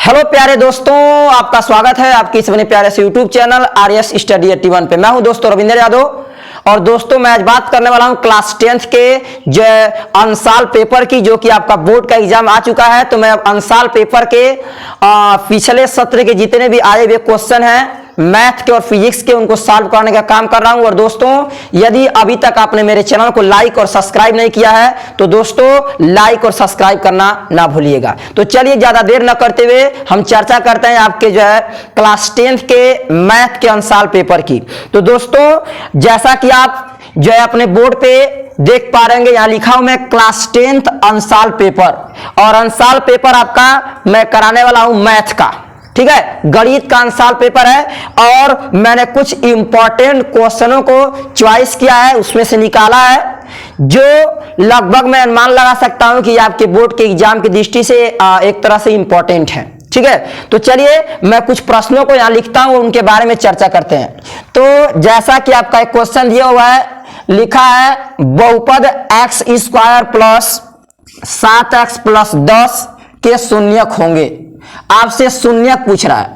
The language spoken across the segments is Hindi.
हेलो प्यारे दोस्तों, आपका स्वागत है आपके इस अपने प्यारे से यूट्यूब चैनल आरएस स्टडी 81 पे। मैं हूं दोस्तों रविंद्र यादव और दोस्तों मैं आज बात करने वाला हूं क्लास 10th के जो अंशाल पेपर की, जो कि आपका बोर्ड का एग्जाम आ चुका है। तो मैं अब अंशाल पेपर के पिछले सत्र के जितने भी आए हुए क्वेश्चन हैं मैथ के और फिजिक्स के, उनको सॉल्व करने का काम कर रहा हूं। और दोस्तों यदि अभी तक आपने मेरे चैनल को लाइक और सब्सक्राइब नहीं किया है तो दोस्तों लाइक और सब्सक्राइब करना ना भूलिएगा। तो चलिए ज्यादा देर न करते हुए हम चर्चा करते हैं आपके जो है क्लास 10th के मैथ के अंशाल पेपर की। तो दोस्तों जैसा कि आप जो है अपने बोर्ड पे देख पा रहे हैं, यहां लिखा हूं मैं क्लास 10th अंशाल पेपर, और अंशाल पेपर आपका मैं कराने वाला हूं मैथ का, ठीक है, गणित का अंशाल पेपर है। और मैंने कुछ इंपॉर्टेंट क्वेश्चनों को चॉइस किया है, उसमें से निकाला है जो लगभग मैं अनुमान लगा सकता हूं कि आपके बोर्ड के एग्जाम की दृष्टि से एक तरह से इंपॉर्टेंट है, ठीक है। तो चलिए मैं कुछ प्रश्नों को यहां लिखता हूं, उनके बारे में चर्चा करते हैं। तो जैसा कि आपका एक क्वेश्चन दिया हुआ है, लिखा है बहुपद x square plus 7x plus 10 के शून्यक होंगे। आपसे शून्यक पूछ रहा है,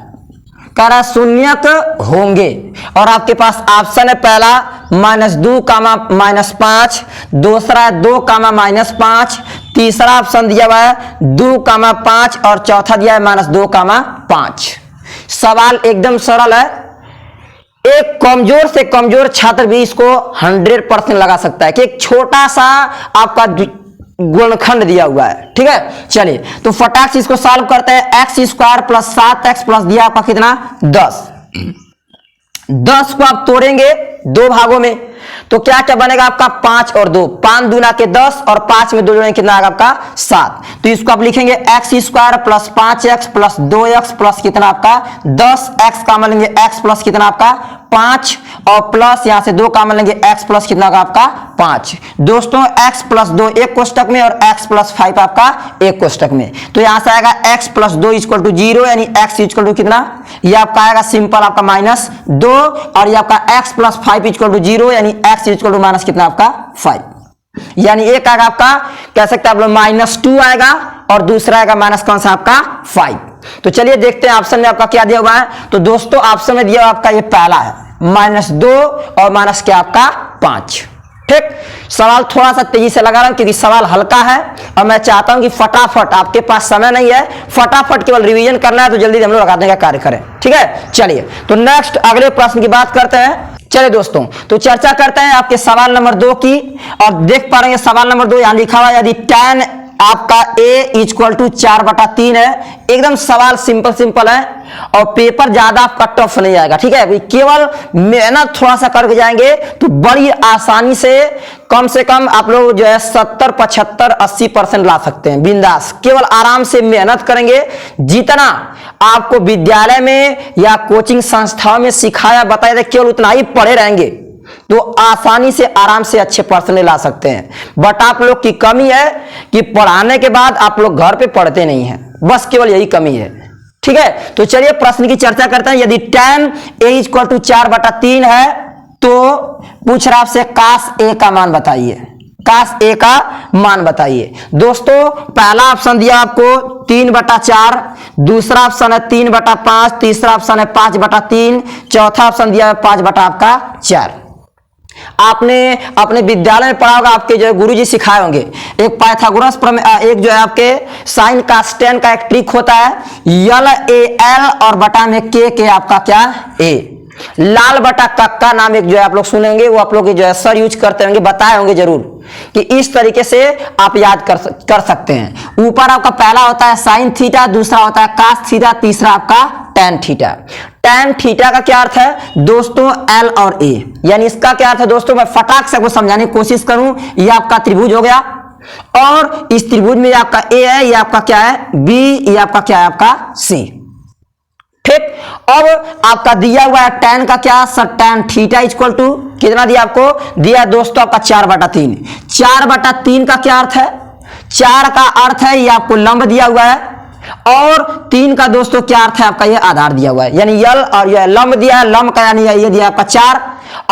कह रहा है शून्यक होंगे, और आपके पास ऑप्शन है पहला -2, -5, दूसरा है 2, -5, तीसरा ऑप्शन दिया हुआ है 2, 5 और चौथा दिया है -2, 5। सवाल एकदम सरल है, एक कमजोर से कमजोर छात्र भी इसको 100% लगा सकता है कि एक छोटा सा आपका गुणनखंड दिया हुआ है, ठीक है। चलिए तो फटाक से इसको सॉल्व करते हैं। X square plus 7x plus दिया आपका कितना 10। 10 को आप तोड़ेंगे दो भागों में तो क्या क्या बनेगा आपका 5 और 2, 5 दूना के 10 और 5 में 2 जोड़ेंगे कितना आएगा आपका 7। तो इसको आप लिखेंगे x square plus 5x plus 2x plus कितना आपका 10x कॉमन लेंगे x प्लस कितना आपका 5 और प्लस यहां से 2 कॉमन लेंगे x प्लस कितना होगा आपका 5। दोस्तों x प्लस 2 एक कोष्टक में और x प्लस 5 आपका एक कोष्टक में। तो यहां से आएगा x प्लस 2 इक्वल टू 0, यानी x इक्वल टू कितना, ये आपका आएगा सिंपल आपका -2, और ये आपका x प्लस 5 इक्वल टू 0, यानी x इक्वल टू माइनस कितना आपका 5, यानी एक आएगा आपका कह सकते हैं आप लोग -2 आएगा और दूसरा आएगा माइनस कौन सा आपका 5। तो चलिए देखते हैं ऑप्शन में आपका क्या दिया हुआ है। तो दोस्तों ऑप्शन में दिया हुआ आपका ये पहला है -2 और माइनस क्या आपका 5, ठीक। सवाल थोड़ा सा तेजी से लगा रहा हूं क्योंकि सवाल हल्का है और मैं चाहता हूं कि फटाफट, आपके पास समय नहीं है, फटाफट केवल रिवीजन करना है, तो जल्दी हम लोग लगाने का कार्य करें, ठीक है। चलिए तो नेक्स्ट अगले प्रश्न की बात करते हैं। चलिए दोस्तों तो चर्चा करते हैं आपके सवाल नंबर 2 की, और देख पा रहे हैं सवाल नंबर 2 यहां लिखा हुआ है, यदि tan आपका a इक्वल टू 4/3 है। एकदम सवाल सिंपल है और पेपर ज्यादा आपका टफ नहीं आएगा, ठीक है। केवल मेहनत थोड़ा सा करके जाएंगे तो बड़ी आसानी से कम आप लोग जो है 70, 75, 80% ला सकते हैं बिंदास। केवल आराम से मेहनत करेंगे, जितना आपको विद्यालय में या कोचिंग संस्थाओं में सिखाया बताया था केवल उतना ही पढ़े रहेंगे तो आसानी से आराम से अच्छे पर्सन ला सकते हैं। बट आप लोग की कमी है कि पढ़ाने के बाद आप लोग घर पे पढ़ते नहीं हैं, बस केवल यही कमी है, ठीक है। तो चलिए प्रश्न की चर्चा करते हैं। यदि tan a इक्वल टू 4/3 है तो पूछ रहा आपसे काश a का मान बताइए, काश a का मान बताइए। दोस्तों पहला ऑप्शन दिया आपको 3/4, दूसरा ऑप्शन है 3/5, तीसरा ऑप्शन है 5/3, चौथा ऑप्शन दिया है 5/4। आपने अपने विद्यालय में पढ़ा होगा, आपके जो है गुरुजी सिखाए होंगे, एक पाइथागोरस एक जो है आपके साइन का स्टैन का एक ट्रिक होता है, LAL और बटा में के आपका क्या a, लाल बटा कक्का नाम एक जो है आप लोग सुनेंगे, वो आप लोग जो है सर यूज करते होंगे, बताए होंगे जरूर कि इस तरीके से आप याद कर सकते हैं। ऊपर आपका पहला होता है साइन थीटा, दूसरा होता है कास थीटा, तीसरा आपका टैन थीटा। टैन थीटा का क्या अर्थ है दोस्तों L और A, यानी इसका क्या अर्थ है दोस्तों, मैं फटाक से आपको समझाने की कोशिश करूं। ये आपका त्रिभुज हो गया और इस त्रिभुज में आपका A है, ये आपका क्या है B, ये आपका क्या है आपका C, ठीक। अब आपका दिया हुआ है tan का क्या sir, tan theta equal to कितना दिया आपको, दिया दोस्तों आपका 4/3। 4/3 का क्या अर्थ है, 4 का अर्थ है ये आपको लंब दिया हुआ है, और 3 का दोस्तों क्या अर्थ है आपका, ये आधार दिया हुआ है, यानी यल और ये लंब दिया है, लंब का यानी ये दिया आपका 4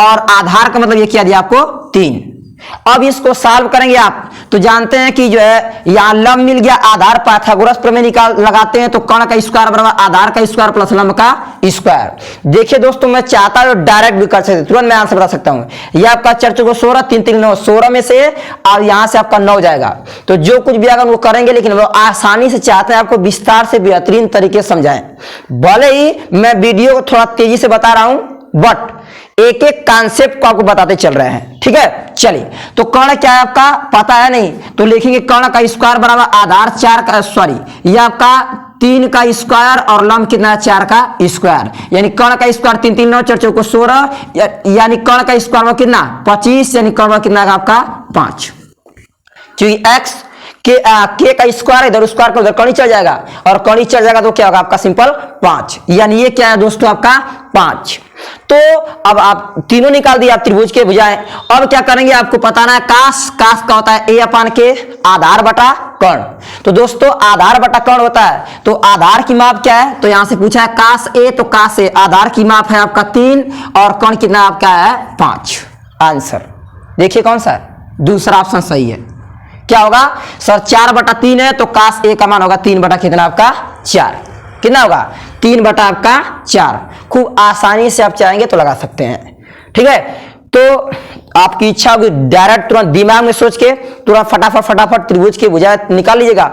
और आधार का मतलब ये क्या दिया आपको 3। अब इसको सॉल्व करेंगे आप तो जानते हैं कि जो है यहाँ लंब मिल गया, आधार पाइथागोरस प्रमेय निकाल लगाते हैं तो कर्ण का स्क्वायर बराबर आधार का स्क्वायर प्लस लंब का स्क्वायर। देखिए दोस्तों, मैं चाहता हूं डायरेक्ट भी कर सकते, तुरंत मैं आंसर बता सकता हूं। यह आपका 4 चौको 16, 3 3 9, 16 में से और यहां से आपका 9 जाएगा। तो जो कुछ भी अगर वो करेंगे, लेकिन वो आसानी से चाहते हैं आपको विस्तार से बेहतरीन तरीके से समझाएं। भले ही मैं वीडियो को थोड़ा तेजी से बता रहा हूं, बट एक एक कॉन्सेप्ट को आपको बताते चल रहे हैं। ठीक है, चलिए। तो कर्ण क्या है आपका पता है नहीं, तो लिखेंगे कर्ण का स्क्वायर बराबर आधार 4 का, सॉरी यह आपका 3 का स्क्वायर और लंब कितना है 4 का स्क्वायर, यानी कर्ण का स्क्वायर 3 3 9 4 चौको 16, यानी कर्ण का स्क्वायर कितना 25, यानी कर्ण कितना है आपका 5। क्योंकि x के का स्क्वायर इधर स्क्वायर का उधर कड़ी चढ़ जाएगा और कड़ी चढ़ जाएगा तो क्या होगा आपका सिंपल 5, यानी ये क्या है दोस्तों आपका 5। तो अब आप तीनों निकाल दिए आप त्रिभुज के भुजाएं। अब क्या करेंगे आपको बताना है काश का होता है a अपान के आधार बटा कर्ण। तो दोस्तों आधार बटा कर्ण होता है, तो आधार की माप क्या है, तो यहां से पूछा है काश a, तो काश a आधार की माप है आपका 3 और कर्ण कितना आपका है 5। आंसर देखिए कौन सा है, दूसरा ऑप्शन सही है। क्या होगा सर 4 बटा 3 है, तो काश a का मान होगा 3 बटा कितना आपका 4, कितना होगा 3 बटा आपका 4। खूब आसानी से आप चाहेंगे तो लगा सकते हैं। ठीक है, तो आपकी इच्छा होगी डायरेक्ट तुरंत दिमाग में सोच के तुरंत फटाफट त्रिभुज की भुजा निकाल लीजिएगा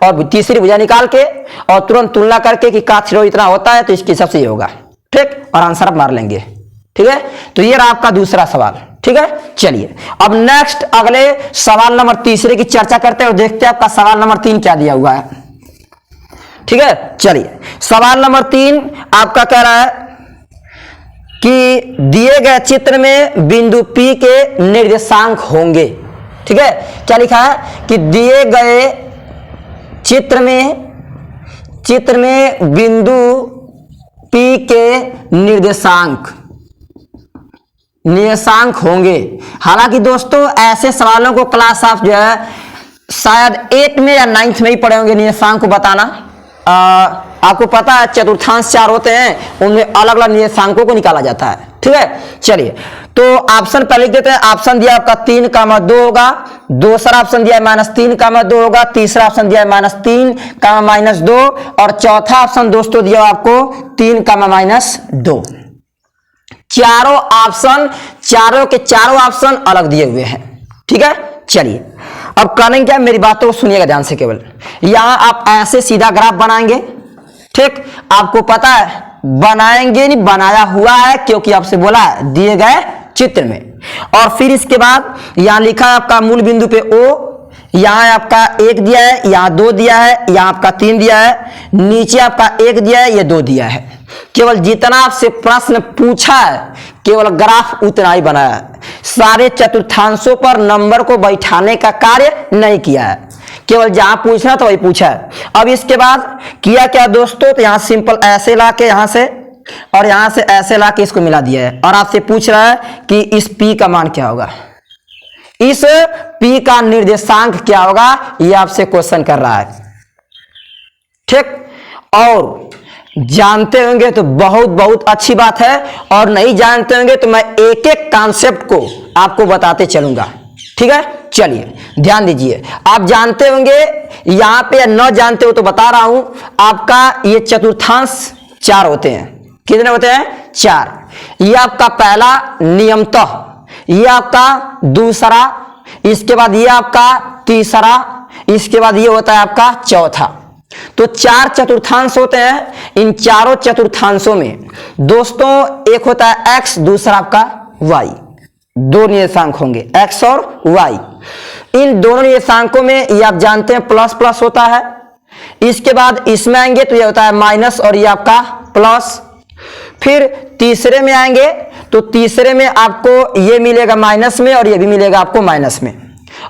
और तीसरी भुजा निकाल के और तुरंत तुलना करके कि का थ्रो इतना होता है तो इसके हिसाब से ये होगा। ठीक, और आंसर आप मार लेंगे। ठीक है, तो ये रहा आपका दूसरा सवाल। ठीक है, चलिए अब नेक्स्ट अगले सवाल नंबर तीसरे की चर्चा करते हैं और देखते हैं आपका सवाल नंबर 3 क्या दिया हुआ है। ठीक है, चलिए सवाल नंबर 3 आपका कह रहा है कि दिए गए चित्र में बिंदु P के निर्देशांक होंगे। ठीक है, क्या लिखा है कि दिए गए चित्र में बिंदु P के निर्देशांक होंगे। हालांकि दोस्तों ऐसे सवालों को क्लास आप जो है शायद 8 में या 9th में ही पढ़े होंगे, निर्देशांक को बताना। आपको पता है चतुर्थांश 4 होते हैं, उनमें अलग अलग निर्देशांकों को निकाला जाता है। ठीक है, चलिए तो ऑप्शन पहले लिख देते हैं। ऑप्शन दिया आपका 3 का 2 होगा, दूसरा ऑप्शन दिया है -3 का 2 होगा, तीसरा ऑप्शन दिया है -3 का -2 और चौथा ऑप्शन दोस्तों दिया आपको 3 का -2। चारों ऑप्शन, चारों के चारों ऑप्शन अलग दिए हुए हैं। ठीक है, चलिए अब करेंगे क्या, मेरी बातों को सुनिएगा ध्यान से। केवल यहां आप ऐसे सीधा ग्राफ बनाएंगे। ठीक, आपको पता है बनाएंगे नहीं, बनाया हुआ है क्योंकि आपसे बोला है दिए गए चित्र में। और फिर इसके बाद यहां लिखा है आपका मूल बिंदु पे O, यहां आपका 1 दिया है, यहां 2 दिया है, यहां आपका 3 दिया है, नीचे आपका 1 दिया है, ये 2 दिया है। केवल जितना आपसे प्रश्न पूछा है केवल ग्राफ उतना ही बनाया है, सारे चतुर्थांशों पर नंबर को बैठाने का कार्य नहीं किया है, केवल जहां पूछना तो वही पूछा है। अब इसके बाद किया क्या दोस्तों, तो यहां सिंपल ऐसे ला के यहां से और यहां से ऐसे ला के इसको मिला दिया है और आपसे पूछ रहा है कि इस P का मान क्या होगा, इस P का निर्देशांक क्या होगा, ये आपसे क्वेश्चन कर रहा है। ठीक, और जानते होंगे तो बहुत बहुत अच्छी बात है, और नहीं जानते होंगे तो मैं एक एक कॉन्सेप्ट को आपको बताते चलूंगा। ठीक है, चलिए ध्यान दीजिए। आप जानते होंगे यहां पे, न जानते हो तो बता रहा हूं, आपका ये चतुर्थांश 4 होते हैं। कितने होते हैं 4। ये आपका पहला नियमतः, ये आपका दूसरा, इसके बाद ये आपका तीसरा, इसके बाद ये होता है आपका चौथा। तो 4 चतुर्थांश होते हैं। इन चारों चतुर्थांशों में दोस्तों एक होता है x, दूसरा आपका y, 2 निर्देशांक होंगे x और y। इन दोनों निर्देशांकों में ये आप जानते हैं प्लस प्लस होता है। इसके बाद इसमें आएंगे तो ये होता है माइनस और ये आपका प्लस। फिर तीसरे में आएंगे तो तीसरे में आपको ये मिलेगा माइनस में और ये भी मिलेगा आपको माइनस में,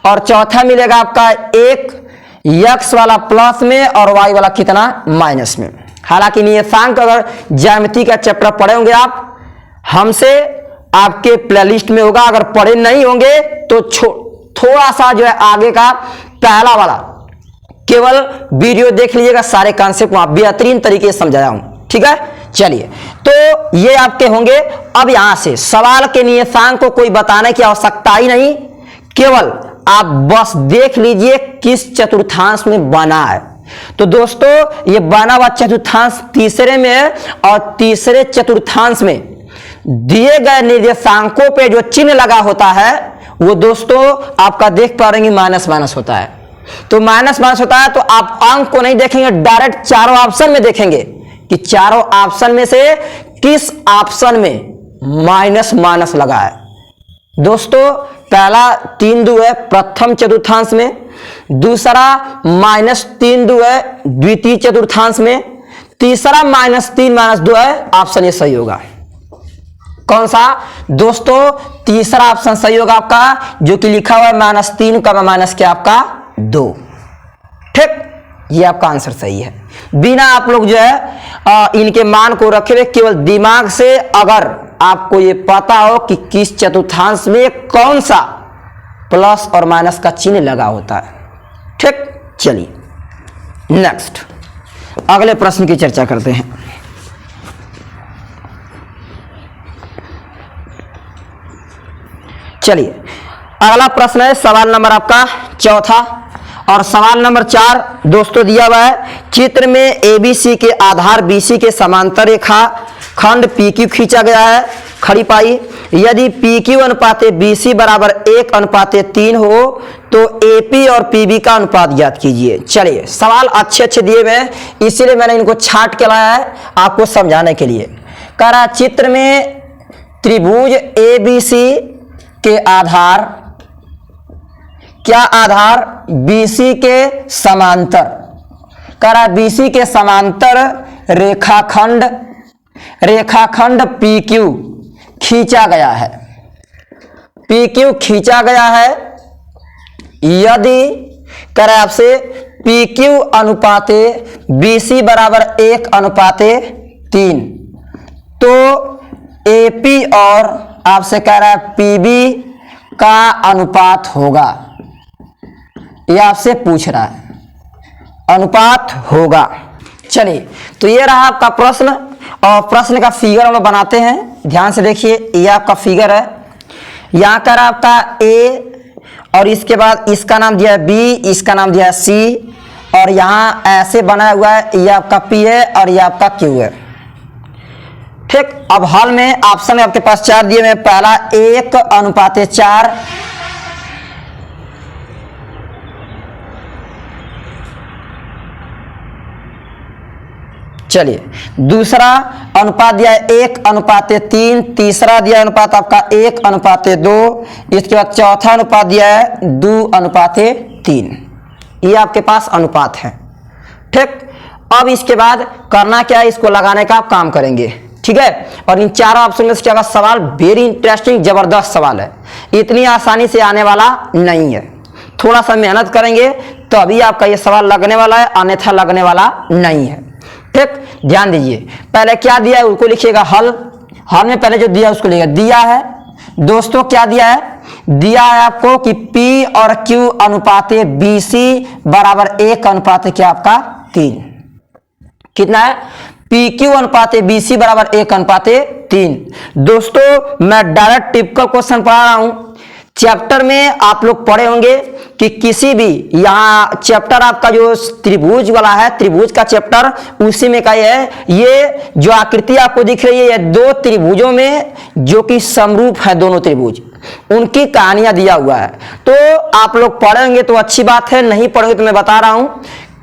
और चौथा मिलेगा आपका एक x वाला प्लस में और y वाला कितना माइनस में। हालांकि निर्देशांक अगर ज्यामिति का चैप्टर पढ़े होंगे आप हमसे, आपके प्लेलिस्ट में होगा। अगर पढ़े नहीं होंगे तो थोड़ा सा जो है आगे का पहला वाला केवल वीडियो देख लीजिएगा, सारे कॉन्सेप्ट वहां बेहतरीन तरीके से समझाया हूं। ठीक है, चलिए तो ये आपके होंगे। अब यहां से सवाल के निर्देशांक को कोई बताने की आवश्यकता ही नहीं, केवल आप बस देख लीजिए किस चतुर्थांश में बना है। तो दोस्तों ये बना हुआ चतुर्थांश तीसरे में है और तीसरे चतुर्थांश में दिए गए निर्देशांकों पे जो चिन्ह लगा होता है वो दोस्तों आपका देख पा रहे हैं माइनस माइनस होता है। तो माइनस माइनस होता है तो आप अंक को नहीं देखेंगे, डायरेक्ट चारों ऑप्शन में देखेंगे कि चारों ऑप्शन में से किस ऑप्शन में माइनस माइनस लगा है। दोस्तों पहला 3 2 है प्रथम चतुर्थांश में, दूसरा -3 2 है द्वितीय चतुर्थांश में, तीसरा -3 -2 है। ऑप्शन ये सही होगा। कौन सा दोस्तों? तीसरा ऑप्शन सही होगा आपका, जो कि लिखा हुआ है -3 का माइनस क्या आपका 2। ठीक, ये आपका आंसर सही है। बिना आप लोग जो है इनके मान को रखे हुए केवल दिमाग से अगर आपको ये पता हो कि किस चतुर्थांश में कौन सा प्लस और माइनस का चिन्ह लगा होता है। ठीक, चलिए नेक्स्ट अगले प्रश्न की चर्चा करते हैं। चलिए अगला प्रश्न है सवाल नंबर आपका चौथा और सवाल नंबर 4 दोस्तों दिया हुआ है। चित्र में एबीसी के आधार बीसी के समांतर रेखा खंड पीक्यू खींचा गया है। खड़ी पाई यदि पीक्यू अनुपाते बीसी बराबर 1:3 हो तो एपी और पीबी का अनुपात ज्ञात कीजिए। चलिए सवाल अच्छे दिए हुए हैं, इसीलिए मैंने इनको छांट के लाया है आपको समझाने के लिए। कह रहा चित्र में त्रिभुज एबीसी के आधार क्या आधार बीसी के समांतर, कह रहा बीसी के समांतर रेखाखंड पीक्यू खींचा गया है। पीक्यू खींचा गया है यदि कह रहा आपसे पीक्यू अनुपाते बीसी बराबर 1:3 तो एपी और आपसे कह रहा है पीबी का अनुपात होगा। यह आपसे पूछ रहा है, अनुपात होगा। चलिए तो ये रहा आपका प्रश्न और प्रश्न का फिगर हम लोग बनाते हैं। ध्यान से देखिए, ये आपका फिगर है। यहाँ कर आपका ए और इसके बाद इसका नाम दिया है बी, इसका नाम दिया है सी और यहाँ ऐसे बना हुआ है, ये आपका पी है और ये आपका क्यू है। ठीक, अब हल में ऑप्शन आपके पास 4 दिए हुए। पहला 1:4, चलिए दूसरा अनुपात दिया है 1:3, तीसरा दिया अनुपात आपका 1:2, इसके बाद चौथा अनुपात दिया है 2:3। ये आपके पास अनुपात है। ठीक, अब इसके बाद करना क्या है, इसको लगाने का आप काम करेंगे। ठीक है, और इन चारों ऑप्शन में से क्या सवाल वेरी इंटरेस्टिंग जबरदस्त सवाल है, इतनी आसानी से आने वाला नहीं है। थोड़ा सा मेहनत करेंगे तो अभी आपका ये सवाल लगने वाला है, अन्यथा लगने वाला नहीं है। ठीक, ध्यान दीजिए। पहले क्या दिया है उसको लिखिएगा, हल में पहले जो दिया उसको लिखिएगा। दिया है दोस्तों, क्या दिया है, दिया है आपको कि P और Q अनुपाते BC बराबर 1:3 क्या आपका 3। कितना है, PQ अनुपाते BC बराबर 1:3। दोस्तों मैं डायरेक्ट टिपिकल क्वेश्चन पढ़ा रहा हूं। चैप्टर में आप लोग पढ़े होंगे कि किसी भी यहाँ चैप्टर आपका जो त्रिभुज वाला है, त्रिभुज का चैप्टर उसी में का ये जो आकृति आपको दिख रही है, ये 2 त्रिभुजों में जो कि समरूप है, दोनों त्रिभुज उनकी कहानियां दिया हुआ है। तो आप लोग पढ़ेंगे तो अच्छी बात है, नहीं पढ़ोगे तो मैं बता रहा हूं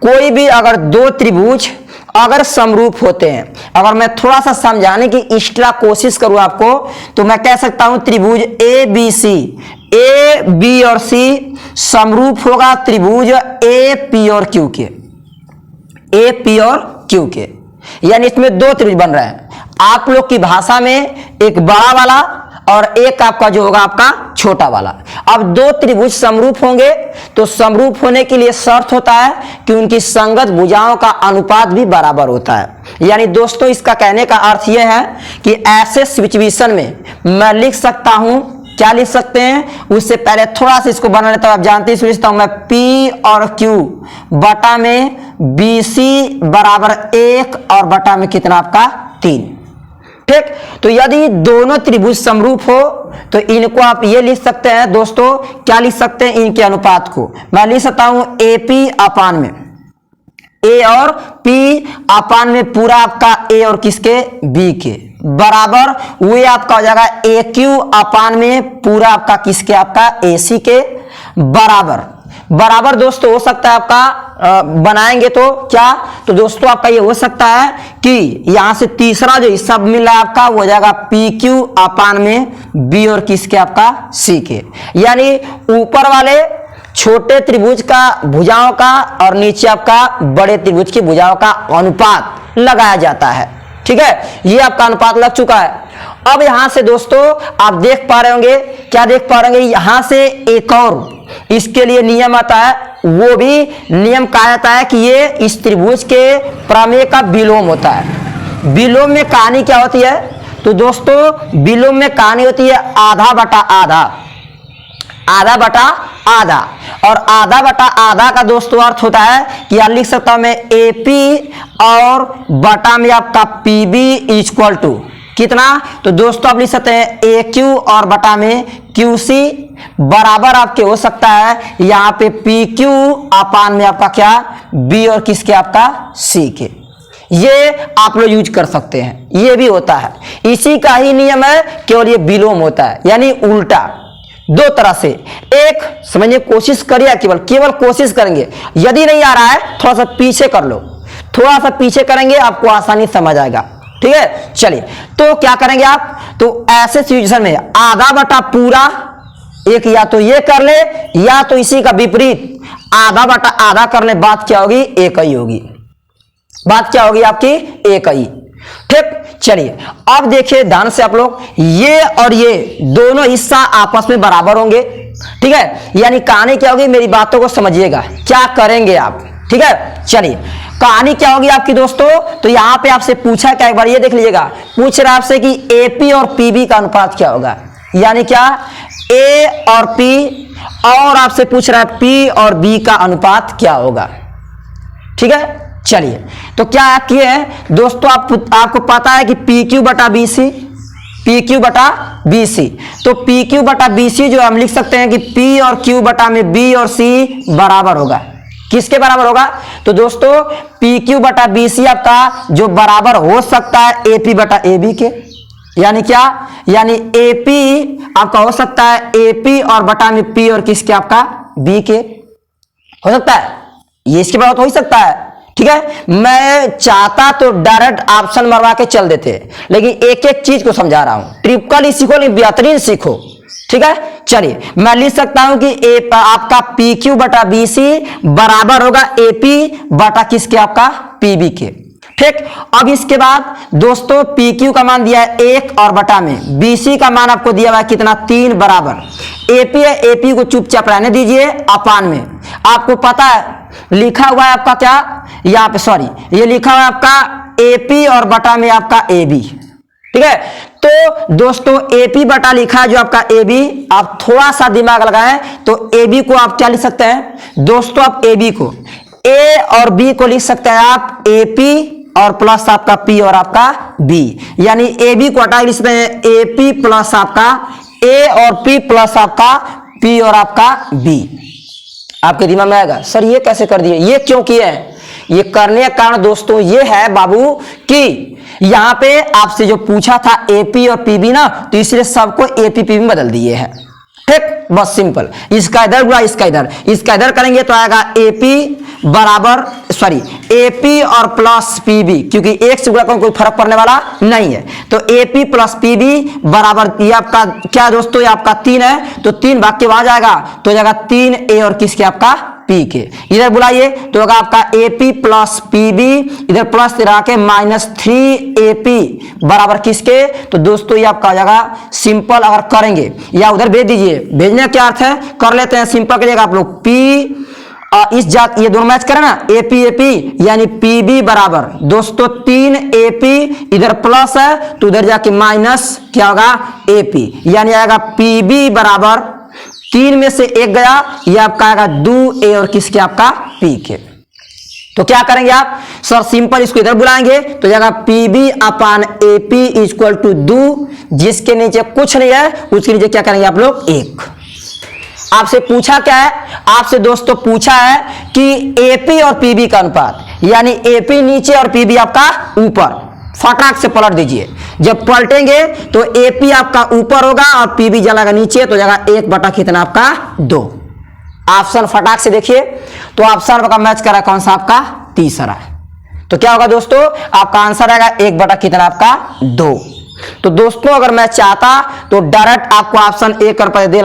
कोई भी अगर 2 त्रिभुज अगर समरूप होते हैं, अगर मैं थोड़ा सा समझाने की एक्स्ट्रा कोशिश करूं आपको, तो मैं कह सकता हूं त्रिभुज A B C, A B और सी समरूप होगा त्रिभुज ए पी और क्यू के, ए पी और क्यू के, यानी इसमें 2 त्रिभुज बन रहे हैं। आप लोग की भाषा में एक बड़ा वाला और एक आपका जो होगा आपका छोटा वाला। अब 2 त्रिभुज समरूप होंगे तो समरूप होने के लिए शर्त होता है कि उनकी संगत भुजाओं का अनुपात भी बराबर होता है। यानी दोस्तों इसका कहने का अर्थ यह है कि ऐसे सिचुएशन में मैं लिख सकता हूं, क्या लिख सकते हैं, उससे पहले थोड़ा सा इसको बना लेता हूं। आप जानते हैं लिखता हूं मैं P और Q बटा में BC बराबर 1 और बटा में कितना आपका 3। ठीक। तो यदि दोनों त्रिभुज समरूप हो तो इनको आप ये लिख सकते हैं दोस्तों, क्या लिख सकते हैं, इनके अनुपात को मैं लिख सकता हूं AP अपान में A और P अपान में पूरा आपका A और किसके B के बराबर वे आपका हो जाएगा AQ अपान में पूरा आपका किसके, आपका AC के बराबर दोस्तों हो सकता है आपका बनाएंगे तो क्या, तो दोस्तों आपका ये हो सकता है कि यहां से तीसरा जो हिस्सा मिल रहा है आपका वो हो जाएगा PQ अपान में B और किसके, आपका C के। यानी ऊपर वाले छोटे त्रिभुज का भुजाओं का और नीचे आपका बड़े त्रिभुज की भुजाओं का अनुपात लगाया जाता है। ठीक है, ये आपका अनुपात लग चुका है। अब यहां से दोस्तों आप देख पा रहे होंगे, क्या देख पा रहे होंगे, यहां से एक और इसके लिए नियम आता है, वो भी नियम कहा जाता है कि ये इस त्रिभुज के प्रमेय का विलोम होता है। विलोम में कहानी क्या होती है, तो दोस्तों विलोम में कहानी होती है आधा बटा आधा, आधा बटा आधा, और आधा बटा आधा का दोस्तों अर्थ होता है कि यार लिख सकता हूं मैं AP और बटा में आपका PB इक्वल टू कितना, तो दोस्तों आप लिख सकते हैं AQ और बटा में QC बराबर आपके हो सकता है यहाँ पे PQ अपान में आपका क्या B और किसके, आपका C के। ये आप लोग यूज कर सकते हैं, ये भी होता है, इसी का ही नियम है, केवल ये विलोम होता है यानी उल्टा, दो तरह से। एक समझने की कोशिश करिए, केवल कोशिश करेंगे, यदि नहीं आ रहा है थोड़ा सा पीछे कर लो, थोड़ा सा पीछे करेंगे आपको आसानी समझ आएगा। ठीक है, चलिए तो क्या करेंगे आप, तो ऐसे सिचुएशन में आधा बटा पूरा एक, या तो ये कर ले या तो इसी का विपरीत आधा बटा आधा करने बात क्या होगी, एक ही होगी, बात क्या होगी आपकी एक ही। ठीक, चलिए अब देखिए ध्यान से आप लोग, ये और ये दोनों हिस्सा आपस में बराबर होंगे। ठीक है, यानी कहानी क्या होगी, मेरी बातों को समझिएगा, क्या करेंगे आप। ठीक है, चलिए कहानी क्या होगी आपकी दोस्तों, तो यहां पे आपसे पूछा क्या, एक बार ये देख लीजिएगा, पूछ रहा है आपसे कि AP और PB का अनुपात क्या होगा, यानी क्या A और P, और आपसे पूछ रहा है P और B का अनुपात क्या होगा। ठीक है, चलिए तो क्या किए हैं दोस्तों, आपको पता है कि PQ बटा BC, PQ बटा BC, तो PQ बटा BC जो हम लिख सकते हैं कि P और Q बटा में B और C बराबर होगा, किसके बराबर होगा, तो दोस्तों PQ बटा BC आपका जो बराबर हो सकता है AP बटा AB के, यानी क्या, यानी AP आपका हो सकता है AP और बटा में P और किसके, आपका B के हो सकता है, ये इसके बराबर हो ही सकता है। ठीक है, मैं चाहता तो डायरेक्ट ऑप्शन मरवा के चल देते, लेकिन एक एक चीज को समझा रहा हूं, ट्रिपल ही सीखो नहीं बेहतरीन सीखो। ठीक है, चलिए मैं लिख सकता हूं कि आपका PQ बटा BC बराबर होगा AP बटा किसके, आपका PB के। ठीक, अब इसके बाद दोस्तों PQ का मान दिया है 1 और बटा में BC का मान आपको दिया हुआ है कितना, 3 बराबर AP है, AP को चुपचाप रहने दीजिए, अपान में आपको पता है लिखा हुआ है आपका क्या, यहाँ पे सॉरी ये लिखा हुआ है आपका AP और बटा में आपका AB। ठीक है, तो दोस्तों AP बटा लिखा है जो आपका AB, आप थोड़ा सा दिमाग लगाएं तो AB को आप क्या लिख सकते हैं दोस्तों, आप AB को A और B को लिख सकते हैं आप AP और प्लस आपका P और आपका B, यानी AB को हटा लिख सकते हैं AP प्लस आपका A और P प्लस आपका P और आपका B। आपके दिमाग में आएगा सर ये कैसे कर दिए, ये क्यों किए हैं, ये करने का कारण दोस्तों ये है बाबू कि यहां पे आपसे जो पूछा था AP और PB ना, तो इसलिए सबको AP PB में बदल दिए हैं। ठीक, बस सिंपल, इसका इधर हुआ इसका इधर, इसका इधर करेंगे तो आएगा AP बराबर सॉरी AP और प्लस PB, क्योंकि एक से गुणा कोई फर्क पड़ने वाला नहीं है, तो AP प्लस PB बराबर ये आपका क्या दोस्तों, ये आपका 3 है, तो 3 भाग के वहां जाएगा तो जाएगा 3A और किसके, आपका P के, इधर बुलाइए तो होगा आपका AP प्लस PB, इधर प्लस रहा के -3AP बराबर किसके, तो दोस्तों ये आपका आ जाएगा सिंपल, अगर करेंगे या उधर भेज दीजिए, भेजने का क्या अर्थ है, कर लेते हैं सिंपल करिएगा आप लोग P इस जात ये दोनों मैच करें ना AP यानी PB बराबर दोस्तों 3AP, इधर प्लस है तो उधर जाके माइनस क्या होगा AP, यानी आएगा PB बराबर 3 में से 1 गया, ये आपका आएगा 2A और किसके, आपका P के। तो क्या करेंगे आप सर, सिंपल इसको इधर बुलाएंगे तो जाएगा PB upon AP equal to 2, जिसके नीचे कुछ नहीं है उसके नीचे क्या करेंगे आप लोग 1। आपसे पूछा क्या है, आपसे दोस्तों पूछा है कि एपी और पीबी का अनुपात, यानी एपी नीचे और पीबी आपका ऊपर। फटाक से पलट दीजिए, जब पलटेंगे तो एपी आपका ऊपर होगा और पीबी जाएगा नीचे, तो जाएगा 1 बटा कितना आपका 2। ऑप्शन फटाक से देखिए, तो ऑप्शन का मैच करा कौन सा आपका तीसरा। तो क्या होगा दोस्तों, आपका आंसर आएगा 1 बटा कितना आपका 2। तो दोस्तों अगर मैं चाहता तो डायरेक्ट आपको ऑप्शन 1/2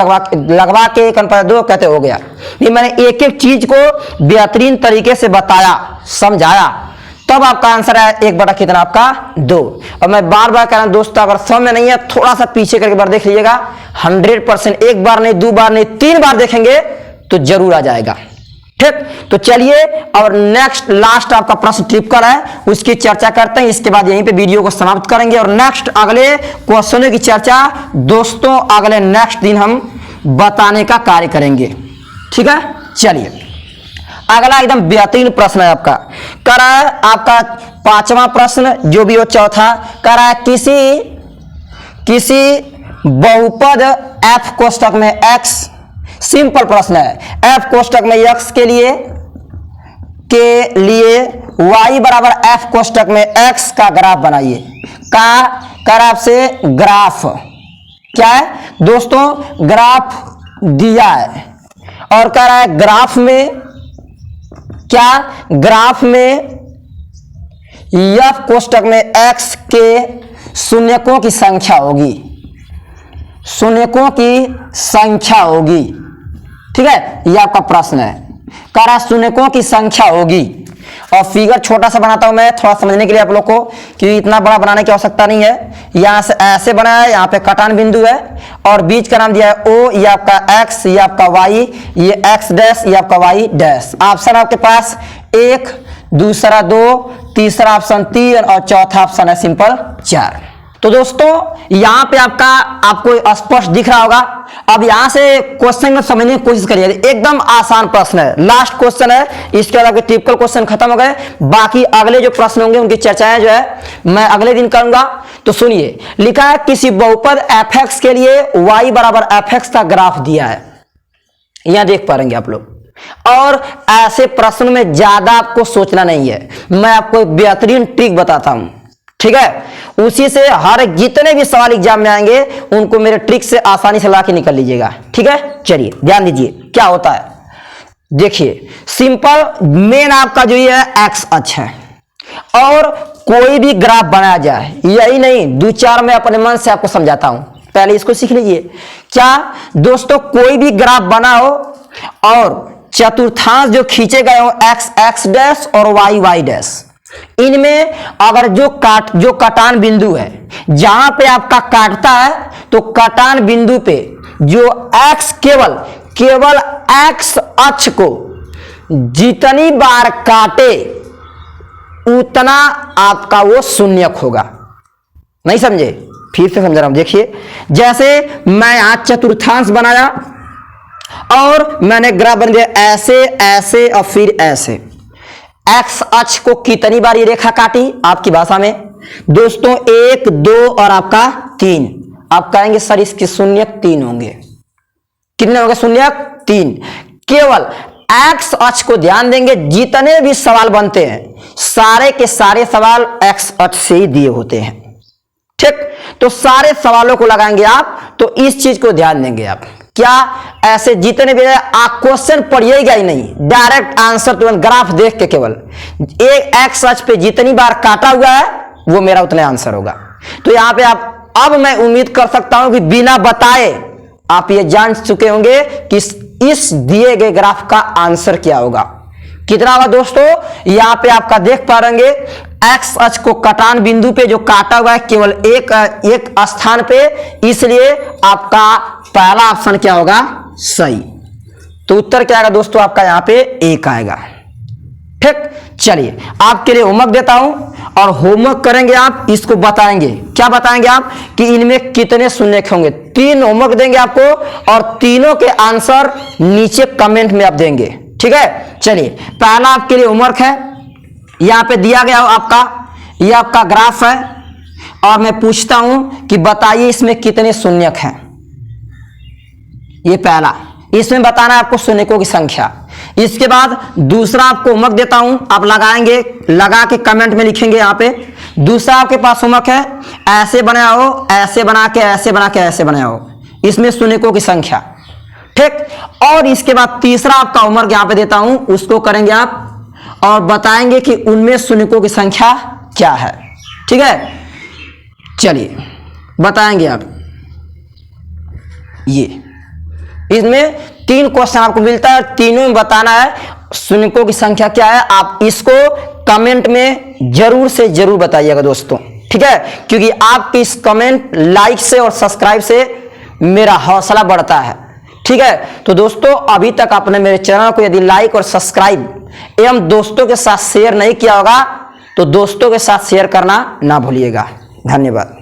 लगवा के 1/2 कहते हो गया। ये मैंने एक एक चीज को बेहतरीन तरीके से बताया, समझाया, तब आपका आंसर है 1 बटा कितना आपका 2। और मैं बार बार कह रहा हूं दोस्तों, अगर समझ में नहीं है थोड़ा सा पीछे करके बार देख लीजिएगा, 100% एक बार नहीं, 2 बार नहीं, 3 बार देखेंगे तो जरूर आ जाएगा। ठीक, तो चलिए और नेक्स्ट लास्ट आपका प्रश्न ट्रिपल है, उसकी चर्चा करते हैं। इसके बाद यहीं पे वीडियो को समाप्त करेंगे और नेक्स्ट अगले क्वेश्चनों की चर्चा दोस्तों अगले नेक्स्ट दिन हम बताने का कार्य करेंगे। ठीक है, चलिए अगला एकदम बेहतरीन प्रश्न है आपका। कह रहा है आपका 5वां प्रश्न जो भी हो, चौथा कह रहा है किसी बहुपद f कोष्ठक में x, सिंपल प्रश्न है, f कोष्ठक में x के लिए y बराबर f कोष्ठक में x का ग्राफ बनाइए। कर आपसे ग्राफ क्या है दोस्तों, ग्राफ दिया है और कह रहा है ग्राफ में क्या, ग्राफ में f कोष्ठक में x के शून्यकों की संख्या होगी, शून्यकों की संख्या होगी। ठीक है, यह आपका प्रश्न है, कह रहा शून्यकों की संख्या होगी। और फिगर छोटा सा बनाता हूं मैं थोड़ा समझने के लिए आप लोग को, कि इतना बड़ा बनाने की आवश्यकता नहीं है। यहां से ऐसे बनाया है, यहां पे कटान बिंदु है और बीच का नाम दिया है O, ये आपका x, ये आपका y, ये x डैश, ये आपका y डैश। ऑप्शन आपके पास 1, दूसरा 2, तीसरा ऑप्शन 3 और चौथा ऑप्शन है सिंपल 4। तो दोस्तों यहां पे आपको स्पष्ट दिख रहा होगा। अब यहां से क्वेश्चन में समझने की कोशिश करिए, एकदम आसान प्रश्न है, लास्ट क्वेश्चन है, इसके बाद आपके टिपिकल क्वेश्चन खत्म हो गए। बाकी अगले जो प्रश्न होंगे उनकी चर्चाएं जो है मैं अगले दिन करूंगा। तो सुनिए, लिखा है किसी बहुपद f(x) के लिए y बराबर f(x) का ग्राफ दिया है, यहां देख पाएंगे आप लोग। और ऐसे प्रश्न में ज्यादा आपको सोचना नहीं है, मैं आपको एक बेहतरीन ट्रिक बताता हूं। ठीक है, उसी से हर जितने भी सवाल एग्जाम में आएंगे उनको मेरे ट्रिक से आसानी से ला के निकल लीजिएगा। ठीक है, चलिए ध्यान दीजिए क्या होता है। देखिए सिंपल मेन आपका जो ये एक्स अक्ष है और कोई भी ग्राफ बनाया जाए, यही नहीं 2-4 मैं अपने मन से आपको समझाता हूं, पहले इसको सीख लीजिए। क्या दोस्तों, कोई भी ग्राफ बनाओ और चतुर्थांश जो खींचे गए हो एक्स एक्स डैश और वाई वाई डैश, इनमें अगर जो कटान बिंदु है जहां पे आपका काटता है, तो कटान बिंदु पे जो x केवल x अक्ष को जितनी बार काटे उतना आपका वो शून्यक होगा। नहीं समझे, फिर से समझा रहा हूं। देखिए जैसे मैं यहां चतुर्थांश बनाया और मैंने ग्राफ बन दिया ऐसे ऐसे और फिर ऐसे, एक्स अक्ष को कितनी बार ये रेखा काटी आपकी भाषा में दोस्तों 1, 2 और आपका 3। आप कहेंगे सर इसके शून्यक 3 होंगे, कितने होंगे शून्यक 3। केवल एक्स अक्ष को ध्यान देंगे, जितने भी सवाल बनते हैं सारे के सारे सवाल एक्स अक्ष से ही दिए होते हैं। ठीक, तो सारे सवालों को लगाएंगे आप, तो इस चीज को ध्यान देंगे आप। क्या ऐसे जितने भी आप क्वेश्चन पढ़िएगा ही नहीं, डायरेक्ट आंसर तुरंत ग्राफ देख के केवल एक एक्स अक्ष पे जितनी बार काटा हुआ है वो मेरा उतना आंसर होगा। तो यहां पे आप, अब मैं उम्मीद कर सकता हूं कि बिना बताए आप ये जान चुके होंगे कि इस दिए गए ग्राफ का आंसर क्या होगा। कितना होगा दोस्तों, यहां पे आपका देख पा रहेंगे एक्स अक्ष को कटान बिंदु पे जो काटा हुआ है केवल एक स्थान पे, इसलिए आपका पहला ऑप्शन क्या होगा सही। तो उत्तर क्या आएगा दोस्तों, आपका यहां पे 1 आएगा। ठीक, चलिए आपके लिए होमवर्क देता हूं और होमवर्क करेंगे आप, इसको बताएंगे। क्या बताएंगे आप कि इनमें कितने शून्य होंगे। 3 होमवर्क देंगे आपको और तीनों के आंसर नीचे कमेंट में आप देंगे। ठीक है, चलिए पहला आपके लिए होमवर्क है, यहाँ पे दिया गया हो आपका, ये आपका ग्राफ है और मैं पूछता हूं कि बताइए इसमें कितने शून्यक हैं। ये पहला, इसमें बताना है आपको शून्यकों की संख्या। इसके बाद दूसरा आपको होमवर्क देता हूं, आप लगाएंगे, लगा के कमेंट में लिखेंगे यहाँ पे। दूसरा आपके पास होमवर्क है, ऐसे बनाया हो, ऐसे बना के, ऐसे बना के, ऐसे बनाया हो, इसमें शून्यकों की संख्या, ठीक। और इसके बाद तीसरा आपका होमवर्क यहाँ पे देता हूं, उसको करेंगे आप और बताएंगे कि उनमें शून्यकों की संख्या क्या है, ठीक है। चलिए बताएंगे आप। ये इसमें 3 क्वेश्चन आपको मिलता है, तीनों में बताना है शून्यकों की संख्या क्या है। आप इसको कमेंट में जरूर से जरूर बताइएगा दोस्तों, ठीक है, क्योंकि आपके इस कमेंट, लाइक से और सब्सक्राइब से मेरा हौसला बढ़ता है, ठीक है। तो दोस्तों अभी तक आपने मेरे चैनल को यदि लाइक और सब्सक्राइब एवं दोस्तों के साथ शेयर नहीं किया होगा तो दोस्तों के साथ शेयर करना ना भूलिएगा। धन्यवाद।